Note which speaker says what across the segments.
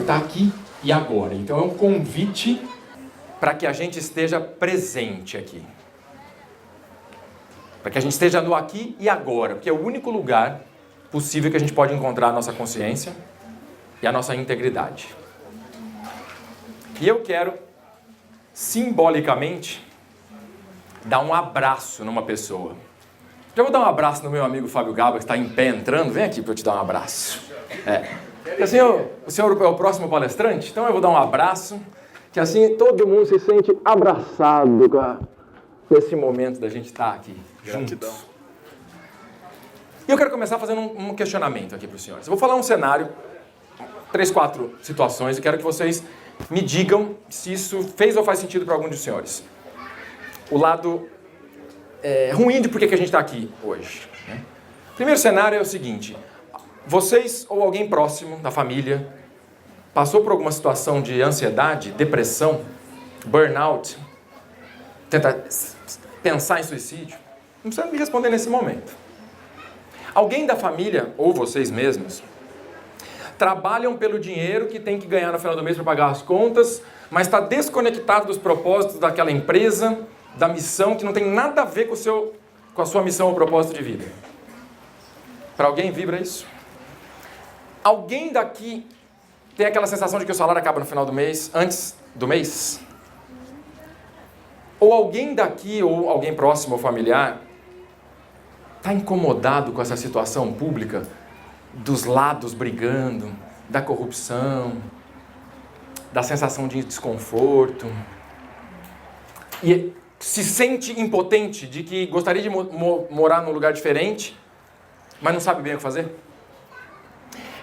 Speaker 1: está aqui e agora. Então é um convite para que a gente esteja presente aqui. Para que a gente esteja no aqui e agora, porque é o único lugar possível que a gente pode encontrar a nossa consciência e a nossa integridade. E eu quero, simbolicamente, dar um abraço numa pessoa. Já vou dar um abraço no meu amigo Fábio Gaba, que está em pé entrando. Vem aqui para eu te dar um abraço. Porque assim, o senhor é o próximo palestrante, então eu vou dar um abraço, que assim todo mundo se sente abraçado com esse momento da gente estar aqui juntos. E eu quero começar fazendo um questionamento aqui para os senhores. Eu vou falar um cenário, 3, 4 situações, e quero que vocês me digam se isso fez ou faz sentido para algum dos senhores. O lado ruim de por que a gente está aqui hoje. Né? O primeiro cenário é o seguinte: vocês ou alguém próximo da família passou por alguma situação de ansiedade, depressão, burnout, tentar pensar em suicídio? Não precisa me responder nesse momento. Alguém da família, ou vocês mesmos, trabalham pelo dinheiro que tem que ganhar no final do mês para pagar as contas, mas está desconectado dos propósitos daquela empresa, da missão, que não tem nada a ver com a sua missão ou propósito de vida. Para alguém vibra isso? Alguém daqui tem aquela sensação de que o salário acaba no final do mês, antes do mês? Ou alguém daqui, ou alguém próximo ou familiar, está incomodado com essa situação pública dos lados brigando, da corrupção, da sensação de desconforto, e se sente impotente de que gostaria de morar num lugar diferente, mas não sabe bem o que fazer?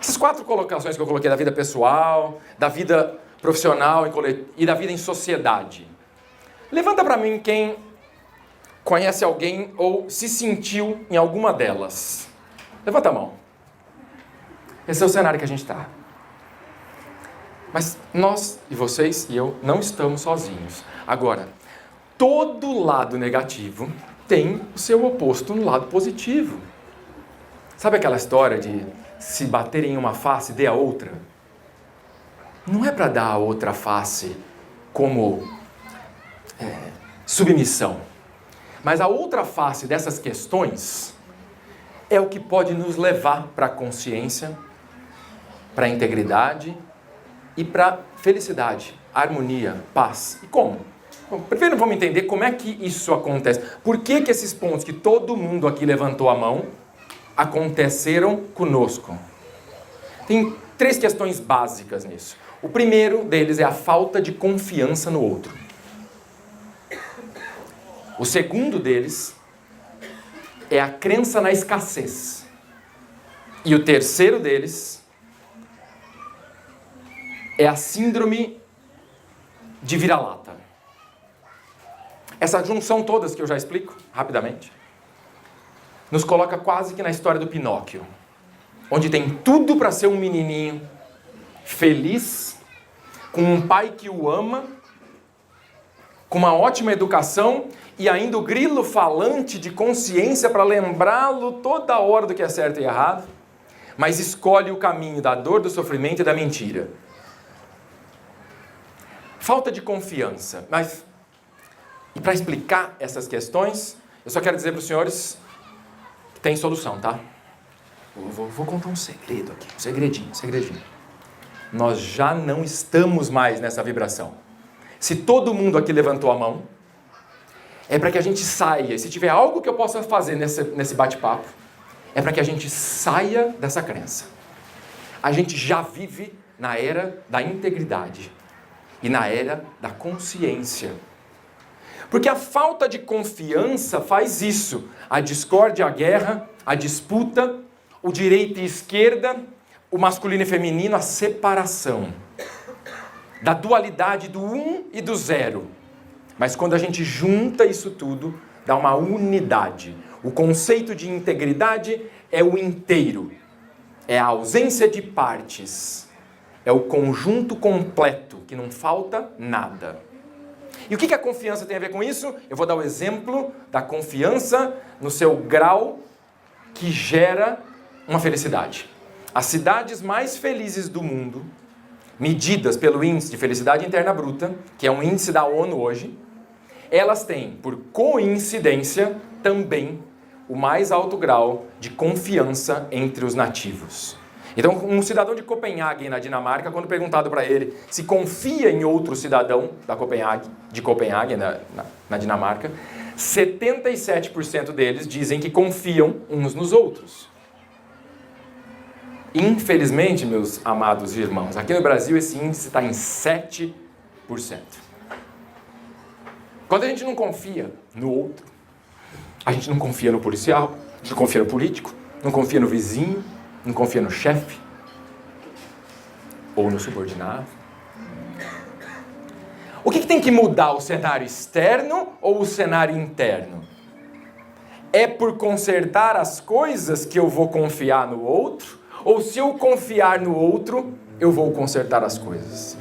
Speaker 1: Essas 4 colocações que eu coloquei da vida pessoal, da vida profissional e da vida em sociedade. Levanta para mim quem conhece alguém ou se sentiu em alguma delas. Levanta a mão. Esse é o cenário que a gente está. Mas nós, e vocês e eu, não estamos sozinhos. Agora, todo lado negativo tem o seu oposto no lado positivo. Sabe aquela história de se bater em uma face, dê a outra? Não é para dar a outra face como submissão. Mas a outra face dessas questões é o que pode nos levar para a consciência, para a integridade e para a felicidade, harmonia, paz. E como? Bom, primeiro vamos entender como é que isso acontece. Por que esses pontos que todo mundo aqui levantou a mão aconteceram conosco? Tem 3 questões básicas nisso. O primeiro deles é a falta de confiança no outro. O segundo deles é a crença na escassez. E o terceiro deles é a síndrome de vira-lata. Essa junção todas que eu já explico rapidamente nos coloca quase que na história do Pinóquio, onde tem tudo para ser um menininho feliz, com um pai que o ama, com uma ótima educação e ainda o grilo falante de consciência para lembrá-lo toda hora do que é certo e errado, mas escolhe o caminho da dor, do sofrimento e da mentira. Falta de confiança. Mas, e para explicar essas questões, eu só quero dizer para os senhores que tem solução, tá? Vou contar um segredo aqui, um segredinho. Nós já não estamos mais nessa vibração. Se todo mundo aqui levantou a mão, é para que a gente saia. E se tiver algo que eu possa fazer nesse bate-papo, é para que a gente saia dessa crença. A gente já vive na era da integridade e na era da consciência. Porque a falta de confiança faz isso. A discórdia, a guerra, a disputa, o direita e esquerda, o masculino e feminino, a separação. Da dualidade do 1 e do 0. Mas quando a gente junta isso tudo, dá uma unidade. O conceito de integridade é o inteiro. É a ausência de partes. É o conjunto completo, que não falta nada. E o que a confiança tem a ver com isso? Eu vou dar o exemplo da confiança no seu grau que gera uma felicidade. As cidades mais felizes do mundo medidas pelo índice de felicidade interna bruta, que é um índice da ONU hoje, elas têm, por coincidência, também o mais alto grau de confiança entre os nativos. Então, um cidadão de Copenhague, na Dinamarca, quando perguntado para ele se confia em outro cidadão de Copenhague, na Dinamarca, 77% deles dizem que confiam uns nos outros. Infelizmente, meus amados irmãos, aqui no Brasil esse índice está em 7%. Quando a gente não confia no outro, a gente não confia no policial, a gente não confia no político, não confia no vizinho, não confia no chefe ou no subordinado. O que tem que mudar, o cenário externo ou o cenário interno? É por consertar as coisas que eu vou confiar no outro? Ou se eu confiar no outro, eu vou consertar as coisas?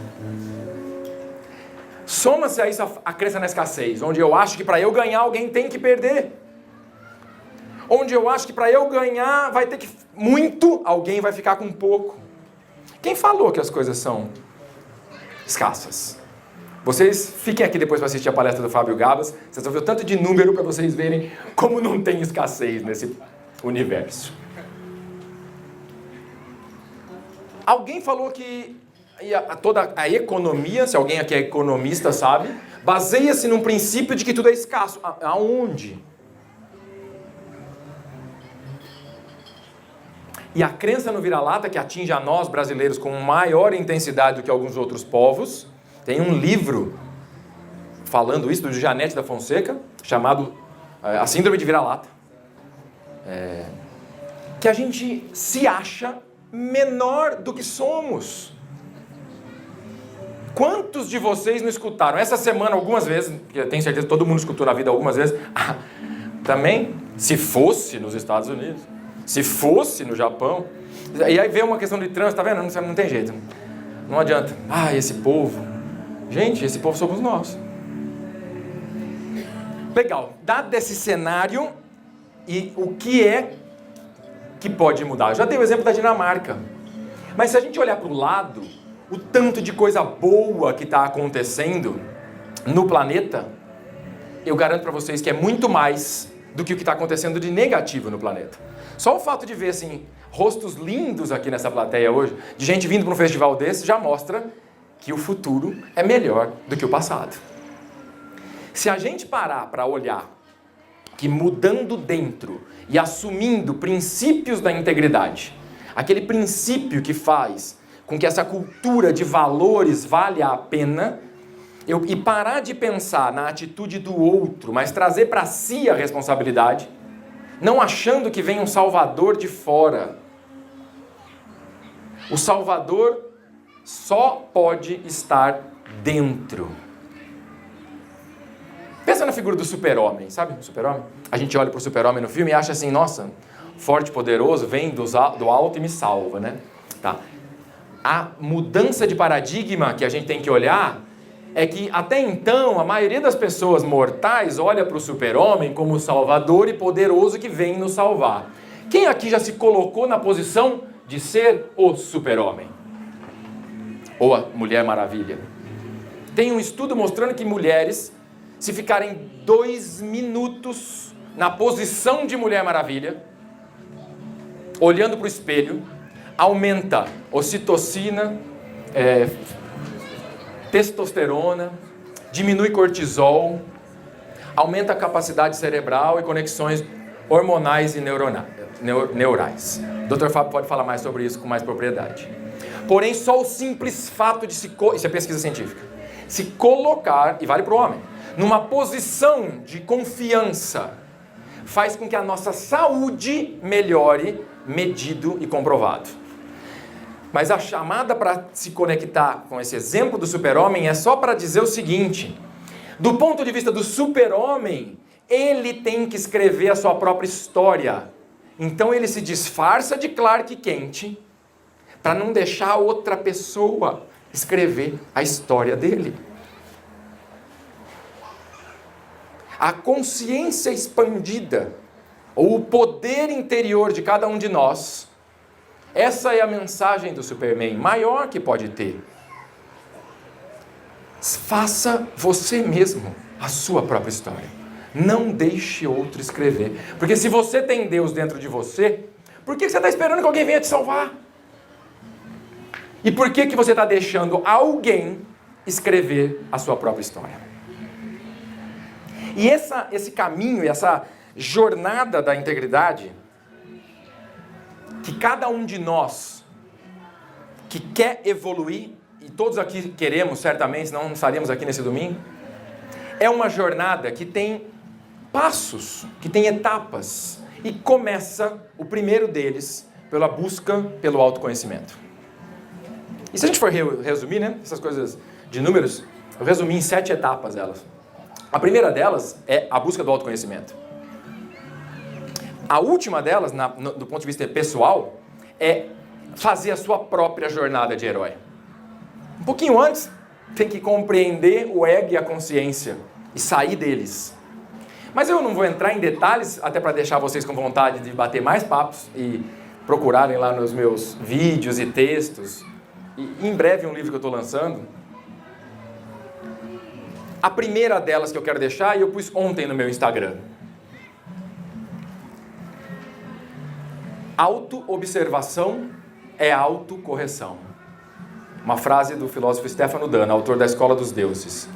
Speaker 1: Soma-se a isso a crença na escassez, onde eu acho que para eu ganhar alguém tem que perder. Onde eu acho que para eu ganhar vai ter que muito, alguém vai ficar com pouco. Quem falou que as coisas são escassas? Vocês fiquem aqui depois para assistir a palestra do Fábio Gabas, vocês vão ver o tanto de número para vocês verem como não tem escassez nesse universo. Alguém falou que toda a economia, se alguém aqui é economista sabe, baseia-se num princípio de que tudo é escasso. Aonde? E a crença no vira-lata, que atinge a nós brasileiros com maior intensidade do que alguns outros povos, tem um livro falando isso, do Janete da Fonseca, chamado A Síndrome de Vira-Lata. Que a gente se acha menor do que somos. Quantos de vocês não escutaram essa semana algumas vezes, porque eu tenho certeza que todo mundo escutou na vida algumas vezes, também, se fosse nos Estados Unidos, se fosse no Japão, e aí vem uma questão de trânsito, tá vendo? Não tem jeito, não adianta. Esse povo, gente, esse povo somos nós. Legal, dado esse cenário, e o que é que pode mudar? Eu já dei o exemplo da Dinamarca, mas se a gente olhar para o lado, o tanto de coisa boa que está acontecendo no planeta, eu garanto para vocês que é muito mais do que o que está acontecendo de negativo no planeta. Só o fato de ver assim, rostos lindos aqui nessa plateia hoje, de gente vindo para um festival desse, já mostra que o futuro é melhor do que o passado. Se a gente parar para olhar que mudando dentro e assumindo princípios da integridade, aquele princípio que faz com que essa cultura de valores valha a pena, e parar de pensar na atitude do outro, mas trazer para si a responsabilidade, não achando que vem um salvador de fora. O salvador só pode estar dentro. Pensa na figura do super-homem, sabe o super-homem? A gente olha para o super-homem no filme e acha assim, nossa, forte, poderoso, vem do alto e me salva, né? Tá. A mudança de paradigma que a gente tem que olhar é que até então a maioria das pessoas mortais olha para o super-homem como o salvador e poderoso que vem nos salvar. Quem aqui já se colocou na posição de ser o super-homem? Ou a Mulher Maravilha? Tem um estudo mostrando que mulheres, se ficarem 2 minutos na posição de Mulher Maravilha, olhando para o espelho, aumenta ocitocina, testosterona, diminui cortisol, aumenta a capacidade cerebral e conexões hormonais e neurais. O Dr. Fábio pode falar mais sobre isso com mais propriedade. Porém, só o simples fato de isso é pesquisa científica, se colocar, e vale para o homem, numa posição de confiança, faz com que a nossa saúde melhore, medido e comprovado. Mas a chamada para se conectar com esse exemplo do super-homem é só para dizer o seguinte: do ponto de vista do super-homem, ele tem que escrever a sua própria história. Então ele se disfarça de Clark Kent para não deixar outra pessoa escrever a história dele. A consciência expandida, ou o poder interior de cada um de nós, essa é a mensagem do Superman maior que pode ter. Faça você mesmo a sua própria história. Não deixe outro escrever. Porque se você tem Deus dentro de você, por que você está esperando que alguém venha te salvar? E por que você está deixando alguém escrever a sua própria história? E esse caminho, essa jornada da integridade, que cada um de nós que quer evoluir, e todos aqui queremos certamente, senão não estaríamos aqui nesse domingo, é uma jornada que tem passos, que tem etapas, e começa, o primeiro deles, pela busca pelo autoconhecimento. E se a gente for resumir, né, essas coisas de números, eu resumi em 7 etapas elas. A primeira delas é a busca do autoconhecimento. A última delas, do ponto de vista pessoal, é fazer a sua própria jornada de herói. Um pouquinho antes, tem que compreender o ego e a consciência e sair deles. Mas eu não vou entrar em detalhes, até para deixar vocês com vontade de bater mais papos e procurarem lá nos meus vídeos e textos. E em breve um livro que eu estou lançando. A primeira delas que eu quero deixar, e eu pus ontem no meu Instagram. Autoobservação é autocorreção. Uma frase do filósofo Stefano Dana, autor da Escola dos Deuses.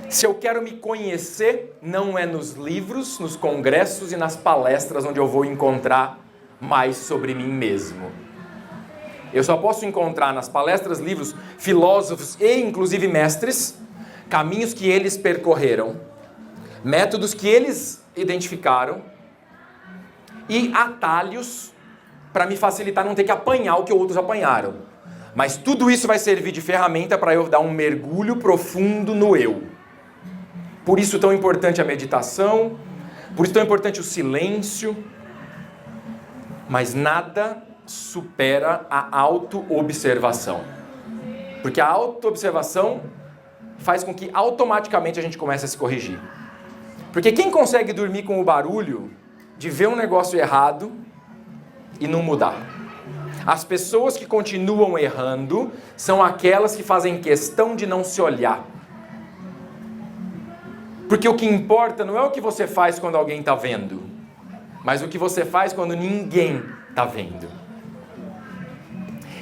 Speaker 1: Se eu quero me conhecer, não é nos livros, nos congressos e nas palestras onde eu vou encontrar mais sobre mim mesmo. Eu só posso encontrar nas palestras, livros, filósofos e inclusive mestres, caminhos que eles percorreram, métodos que eles identificaram e atalhos para me facilitar não ter que apanhar o que outros apanharam. Mas tudo isso vai servir de ferramenta para eu dar um mergulho profundo no eu. Por isso tão importante a meditação, por isso tão importante o silêncio, mas nada supera a autoobservação. Porque a autoobservação faz com que automaticamente a gente comece a se corrigir. Porque quem consegue dormir com o barulho de ver um negócio errado e não mudar? As pessoas que continuam errando são aquelas que fazem questão de não se olhar. Porque o que importa não é o que você faz quando alguém está vendo, mas o que você faz quando ninguém está vendo.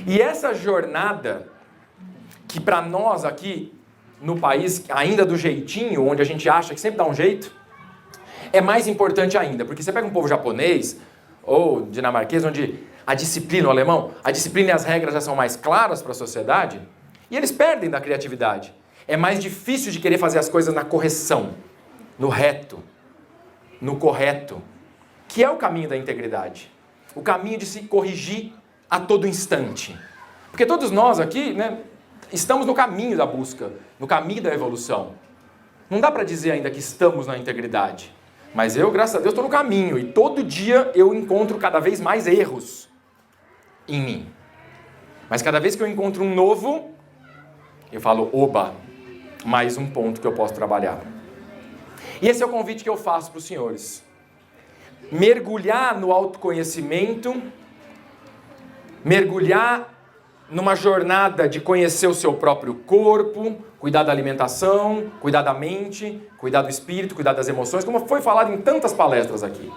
Speaker 1: E essa jornada, que para nós aqui no país, ainda do jeitinho, onde a gente acha que sempre dá um jeito, é mais importante ainda. Porque você pega um povo japonês ou dinamarquês, onde a disciplina, o alemão, a disciplina e as regras já são mais claras para a sociedade, e eles perdem da criatividade. É mais difícil de querer fazer as coisas na correção, no reto, no correto, que é o caminho da integridade. O caminho de se corrigir a todo instante. Porque todos nós aqui, né, estamos no caminho da busca, no caminho da evolução. Não dá para dizer ainda que estamos na integridade. Mas eu, graças a Deus, estou no caminho. E todo dia eu encontro cada vez mais erros em mim. Mas cada vez que eu encontro um novo, eu falo, oba, mais um ponto que eu posso trabalhar. E esse é o convite que eu faço para os senhores. Mergulhar no autoconhecimento, mergulhar numa jornada de conhecer o seu próprio corpo, cuidar da alimentação, cuidar da mente, cuidar do espírito, cuidar das emoções, como foi falado em tantas palestras aqui.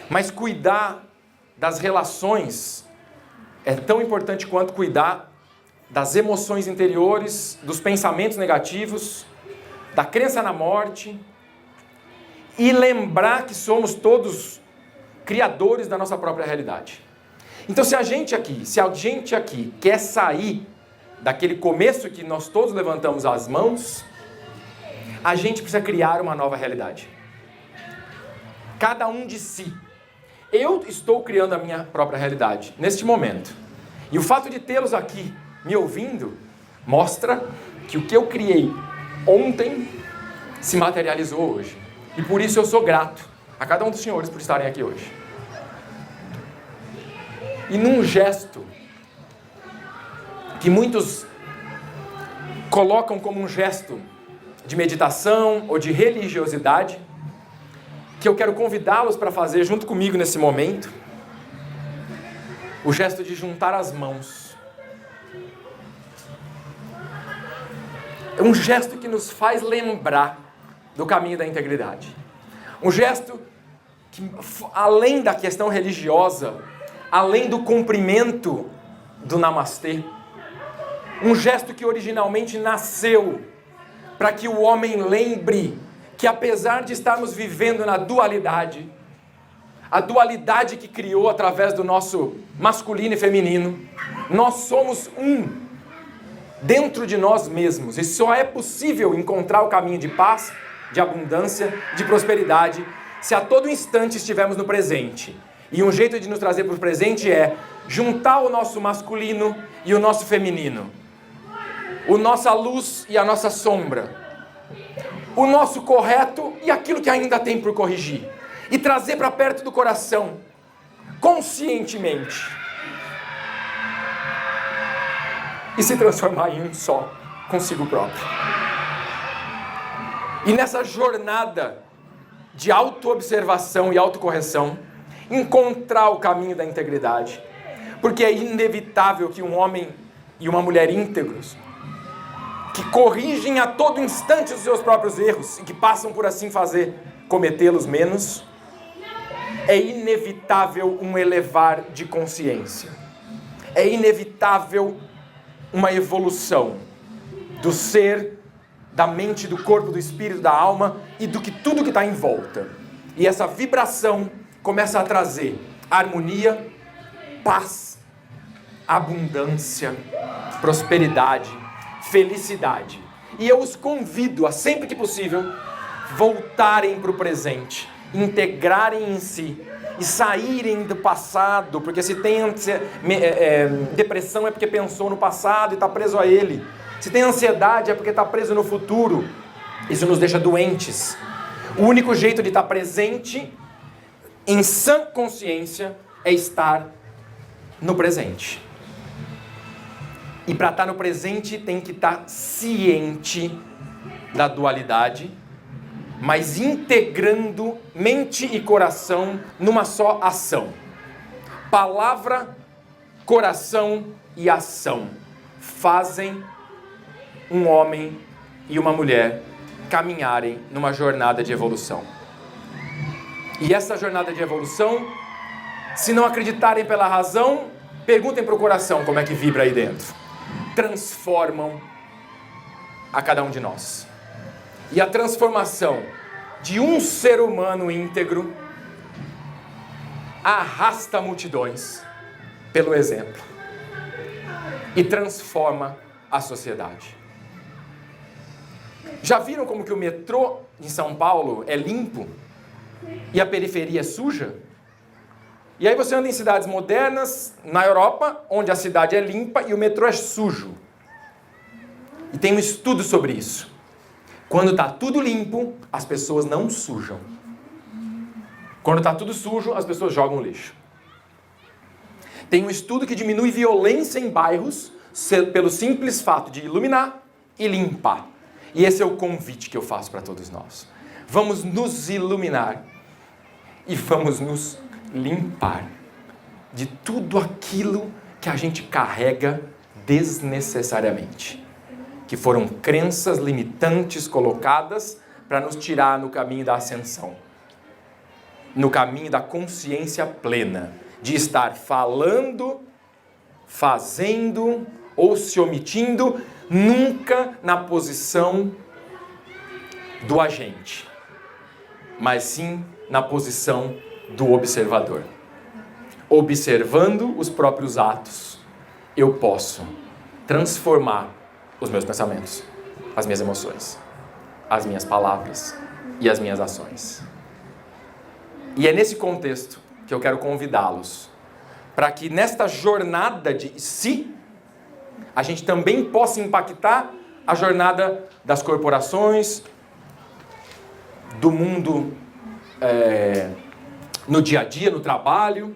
Speaker 1: Mas cuidar das relações é tão importante quanto cuidar das emoções interiores, dos pensamentos negativos, da crença na morte, e lembrar que somos todos criadores da nossa própria realidade. Então se a gente aqui quer sair daquele começo que nós todos levantamos as mãos, a gente precisa criar uma nova realidade. Cada um de si. Eu estou criando a minha própria realidade, neste momento. E o fato de tê-los aqui, me ouvindo, mostra que o que eu criei ontem se materializou hoje. E por isso eu sou grato a cada um dos senhores por estarem aqui hoje. E num gesto que muitos colocam como um gesto de meditação ou de religiosidade, que eu quero convidá-los para fazer junto comigo nesse momento, o gesto de juntar as mãos. É um gesto que nos faz lembrar do caminho da integridade. Um gesto que, além da questão religiosa, além do cumprimento do namastê, um gesto que originalmente nasceu para que o homem lembre que, apesar de estarmos vivendo na dualidade, a dualidade que criou através do nosso masculino e feminino, nós somos um dentro de nós mesmos, e só é possível encontrar o caminho de paz, de abundância, de prosperidade, se a todo instante estivermos no presente. E um jeito de nos trazer para o presente é juntar o nosso masculino e o nosso feminino, a nossa luz e a nossa sombra, o nosso correto e aquilo que ainda tem por corrigir, e trazer para perto do coração, conscientemente, e se transformar em um só, consigo próprio. E nessa jornada de autoobservação e autocorreção, encontrar o caminho da integridade. Porque é inevitável que um homem e uma mulher íntegros, que corrigem a todo instante os seus próprios erros, e que passam por assim fazer, cometê-los menos, é inevitável um elevar de consciência. É inevitável uma evolução do ser, da mente, do corpo, do espírito, da alma e do que tudo que está em volta. E essa vibração começa a trazer harmonia, paz, abundância, prosperidade, felicidade. E eu os convido a, sempre que possível, voltarem para o presente, integrarem em si e saírem do passado, porque se tem depressão é porque pensou no passado e está preso a ele. Se tem ansiedade é porque está preso no futuro. Isso nos deixa doentes. O único jeito de estar presente, em sã consciência, é estar no presente. E para estar no presente tem que estar ciente da dualidade, mas integrando mente e coração numa só ação. Palavra, coração e ação fazem um homem e uma mulher caminharem numa jornada de evolução. E essa jornada de evolução, se não acreditarem pela razão, perguntem para o coração como é que vibra aí dentro. Transformam a cada um de nós. E a transformação de um ser humano íntegro arrasta multidões pelo exemplo e transforma a sociedade. Já viram como que o metrô em São Paulo é limpo e a periferia é suja? E aí você anda em cidades modernas, na Europa, onde a cidade é limpa e o metrô é sujo. E tem um estudo sobre isso. Quando está tudo limpo, as pessoas não sujam. Quando está tudo sujo, as pessoas jogam lixo. Tem um estudo que diminui violência em bairros pelo simples fato de iluminar e limpar. E esse é o convite que eu faço para todos nós. Vamos nos iluminar e vamos nos limpar de tudo aquilo que a gente carrega desnecessariamente, que foram crenças limitantes colocadas para nos tirar no caminho da ascensão, no caminho da consciência plena, de estar falando, fazendo ou se omitindo, nunca na posição do agente, mas sim na posição do observador. Observando os próprios atos, eu posso transformar os meus pensamentos, as minhas emoções, as minhas palavras e as minhas ações. E é nesse contexto que eu quero convidá-los para que nesta jornada de si, a gente também possa impactar a jornada das corporações, do mundo no dia a dia, no trabalho,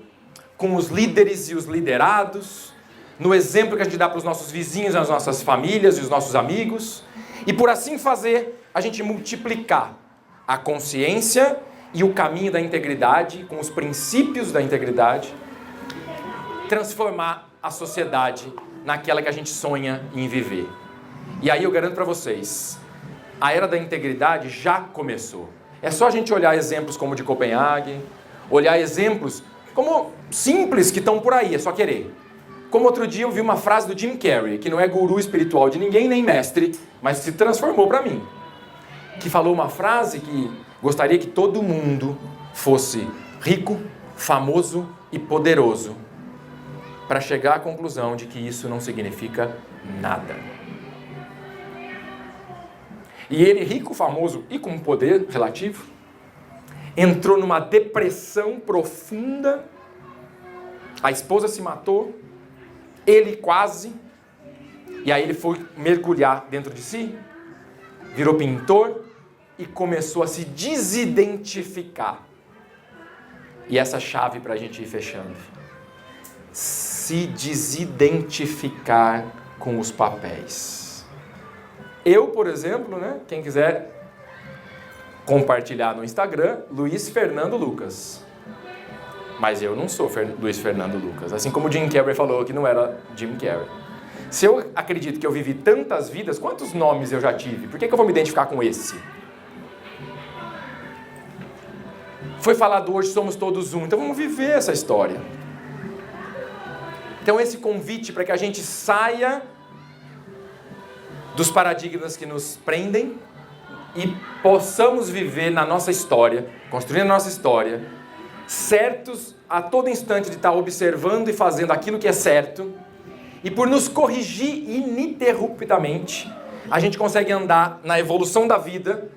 Speaker 1: com os líderes e os liderados, no exemplo que a gente dá para os nossos vizinhos, as nossas famílias e os nossos amigos, e por assim fazer, a gente multiplicar a consciência e o caminho da integridade, com os princípios da integridade, transformar a sociedade naquela que a gente sonha em viver. E aí eu garanto para vocês, a era da integridade já começou. É só a gente olhar exemplos como o de Copenhague, olhar exemplos como simples que estão por aí, é só querer. Como outro dia eu vi uma frase do Jim Carrey, que não é guru espiritual de ninguém, nem mestre, mas se transformou para mim. Que falou uma frase que gostaria que todo mundo fosse rico, famoso e poderoso, para chegar à conclusão de que isso não significa nada. E ele, rico, famoso e com poder relativo, entrou numa depressão profunda, a esposa se matou, ele quase, e aí ele foi mergulhar dentro de si, virou pintor e começou a se desidentificar. E essa chave para a gente ir fechando. Se desidentificar com os papéis. Eu, por exemplo, né, quem quiser compartilhar no Instagram, Luiz Fernando Lucas. Mas eu não sou Luiz Fernando Lucas. Assim como o Jim Carrey falou que não era Jim Carrey. Se eu acredito que eu vivi tantas vidas, quantos nomes eu já tive? Por que eu vou me identificar com esse? Foi falado hoje, somos todos um. Então vamos viver essa história. Então esse convite para que a gente saia dos paradigmas que nos prendem e possamos viver na nossa história, construindo a nossa história, certos a todo instante de estar observando e fazendo aquilo que é certo, e por nos corrigir ininterruptamente, a gente consegue andar na evolução da vida,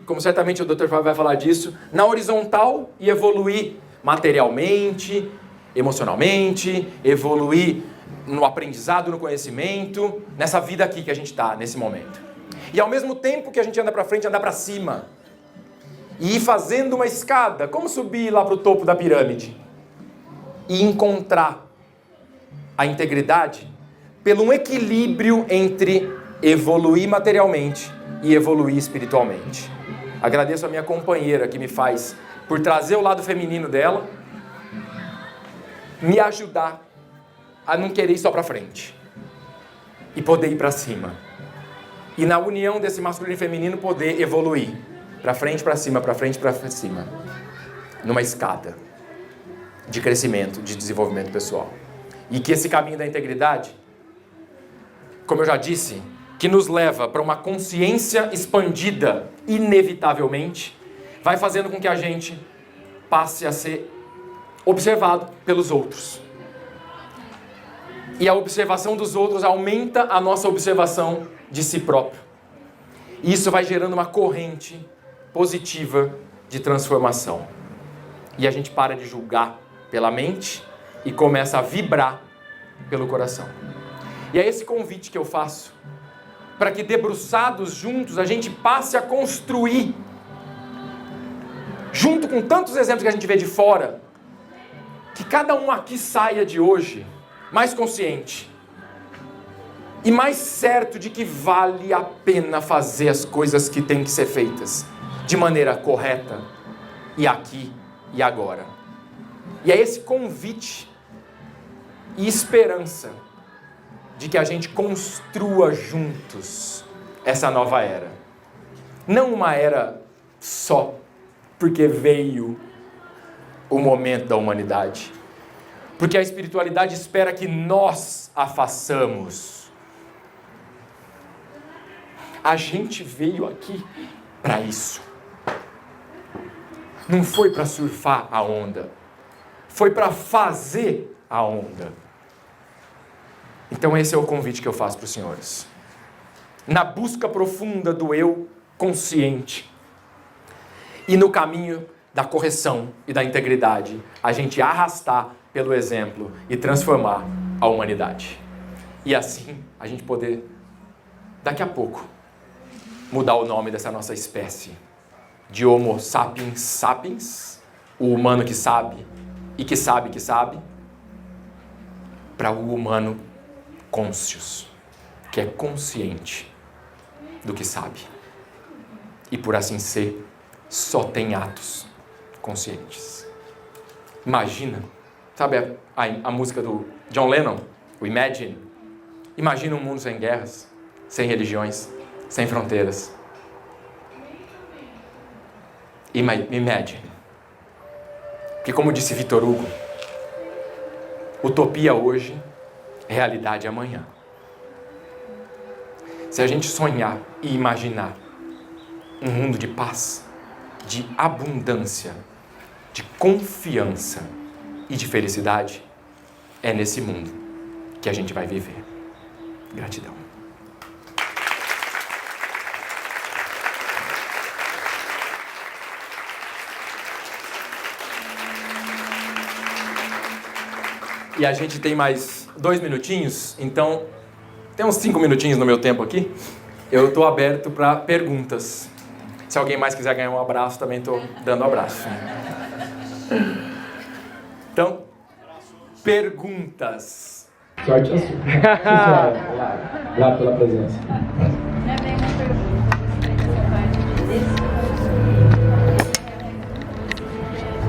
Speaker 1: como certamente o Dr. Fábio vai falar disso, na horizontal e evoluir materialmente, emocionalmente, evoluir no aprendizado, no conhecimento, nessa vida aqui que a gente está, nesse momento. E ao mesmo tempo que a gente anda para frente, andar para cima. E ir fazendo uma escada, como subir lá para o topo da pirâmide. E encontrar a integridade pelo um equilíbrio entre evoluir materialmente e evoluir espiritualmente. Agradeço a minha companheira que me faz, por trazer o lado feminino dela, me ajudar a não querer ir só para frente e poder ir para cima. E na união desse masculino e feminino poder evoluir para frente, para cima, para frente, para cima, numa escada de crescimento, de desenvolvimento pessoal. E que esse caminho da integridade, como eu já disse, que nos leva para uma consciência expandida, inevitavelmente, vai fazendo com que a gente passe a ser observado pelos outros. E a observação dos outros aumenta a nossa observação de si próprio. E isso vai gerando uma corrente positiva de transformação. E a gente para de julgar pela mente e começa a vibrar pelo coração. E é esse convite que eu faço, para que debruçados juntos a gente passe a construir, junto com tantos exemplos que a gente vê de fora, que cada um aqui saia de hoje mais consciente e mais certo de que vale a pena fazer as coisas que têm que ser feitas de maneira correta e aqui e agora. E é esse convite e esperança de que a gente construa juntos essa nova era. Não uma era só porque veio o momento da humanidade. Porque a espiritualidade espera que nós a façamos. A gente veio aqui para isso. Não foi para surfar a onda. Foi para fazer a onda. Então esse é o convite que eu faço para os senhores. Na busca profunda do eu consciente e no caminho da correção e da integridade, a gente arrastar pelo exemplo e transformar a humanidade. E assim a gente poder, daqui a pouco, mudar o nome dessa nossa espécie de Homo sapiens sapiens, o humano que sabe e que sabe, para o humano conscious, que é consciente do que sabe. E por assim ser, só tem atos conscientes. Imagina, sabe a música do John Lennon, o Imagine? Imagina um mundo sem guerras. sem religiões, sem fronteiras. Imagine. Porque como disse Victor Hugo, utopia hoje, realidade amanhã. Se a gente sonhar e imaginar um mundo de paz, de abundância, de confiança e de felicidade, é nesse mundo que a gente vai viver. Gratidão. E a gente tem mais 2 minutinhos, então tem uns 5 minutinhos no meu tempo aqui. Eu estou aberto para perguntas. Se alguém mais quiser ganhar um abraço, também estou dando abraço. Então, perguntas.
Speaker 2: Sorte a sua. Obrigado pela presença.
Speaker 3: É bem uma pergunta, essa parte de desconstruir.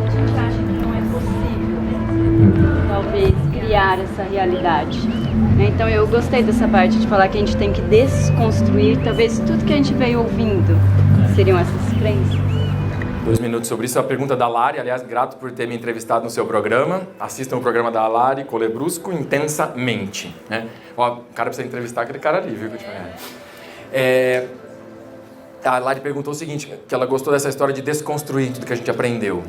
Speaker 3: A gente acha que não é possível, talvez, criar essa realidade. Então eu gostei dessa parte de falar que a gente tem que desconstruir, talvez tudo que a gente veio ouvindo seriam essas crenças.
Speaker 1: 2 minutos sobre isso. A pergunta da Lari, aliás, grato por ter me entrevistado no seu programa. Assistam o programa da Lari Colebrusco intensamente. Né? Ó, o cara precisa entrevistar aquele cara ali, viu? A Lari perguntou o seguinte, que ela gostou dessa história de desconstruir tudo que a gente aprendeu.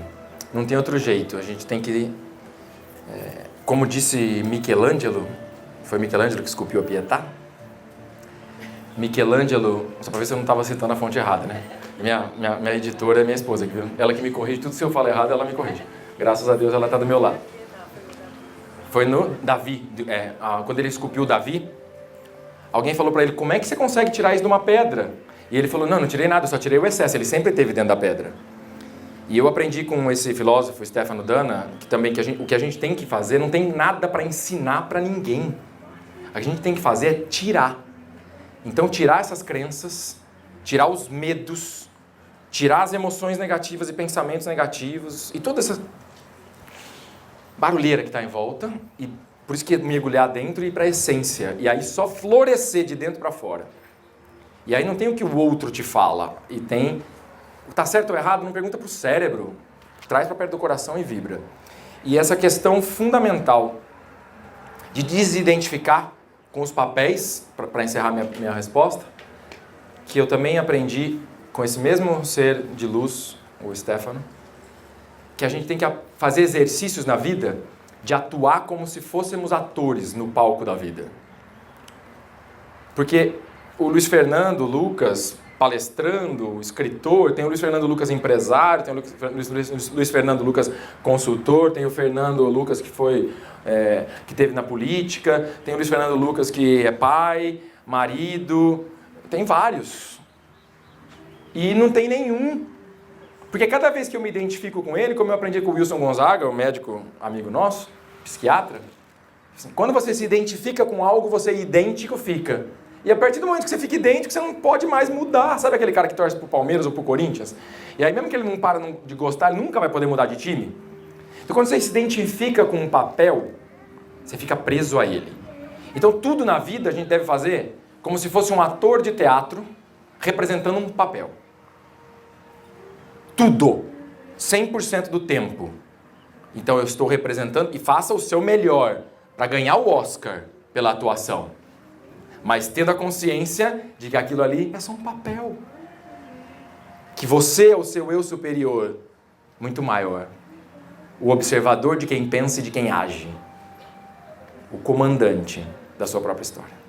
Speaker 1: Não tem outro jeito, a gente tem que... como disse Michelangelo, foi Michelangelo que esculpiu a Pietà? Michelangelo, só para ver se eu não estava citando a fonte errada, né? Minha editora é minha esposa, viu? Ela que me corrige, tudo se eu falo errado, ela me corrige. Graças a Deus ela está do meu lado. Foi no Davi, quando ele esculpiu Davi, alguém falou para ele, como é que você consegue tirar isso de uma pedra? E ele falou, não tirei nada, eu só tirei o excesso, ele sempre esteve dentro da pedra. E eu aprendi com esse filósofo, Stefano Danna, que também o que a gente tem que fazer, não tem nada para ensinar para ninguém. A gente tem que fazer é tirar. Então, tirar essas crenças, tirar os medos, tirar as emoções negativas e pensamentos negativos e toda essa barulheira que está em volta. E por isso que mergulhar dentro e ir para a essência. E aí só florescer de dentro para fora. E aí não tem o que o outro te fala. E tem... Está certo ou errado? Não pergunta para o cérebro. Traz para perto do coração e vibra. E essa questão fundamental de desidentificar com os papéis, para encerrar minha resposta, que eu também aprendi com esse mesmo ser de luz, o Stefano, que a gente tem que fazer exercícios na vida de atuar como se fôssemos atores no palco da vida. Porque o Luiz Fernando Lucas, palestrando, escritor, tem o Luiz Fernando Lucas empresário, tem o Luiz Fernando Lucas consultor, tem o Fernando Lucas que teve na política, tem o Luiz Fernando Lucas que é pai, marido, tem vários. E não tem nenhum. Porque cada vez que eu me identifico com ele, como eu aprendi com o Wilson Gonzaga, o médico amigo nosso, psiquiatra, quando você se identifica com algo, você idêntico fica. E a partir do momento que você fica idêntico, você não pode mais mudar. Sabe aquele cara que torce pro Palmeiras ou pro Corinthians? E aí mesmo que ele não para de gostar, ele nunca vai poder mudar de time. Então quando você se identifica com um papel, você fica preso a ele. Então tudo na vida a gente deve fazer como se fosse um ator de teatro representando um papel. Tudo. 100% do tempo. Então eu estou representando e faça o seu melhor para ganhar o Oscar pela atuação. Mas tendo a consciência de que aquilo ali é só um papel. Que você é o seu eu superior, muito maior. O observador de quem pensa e de quem age. O comandante da sua própria história.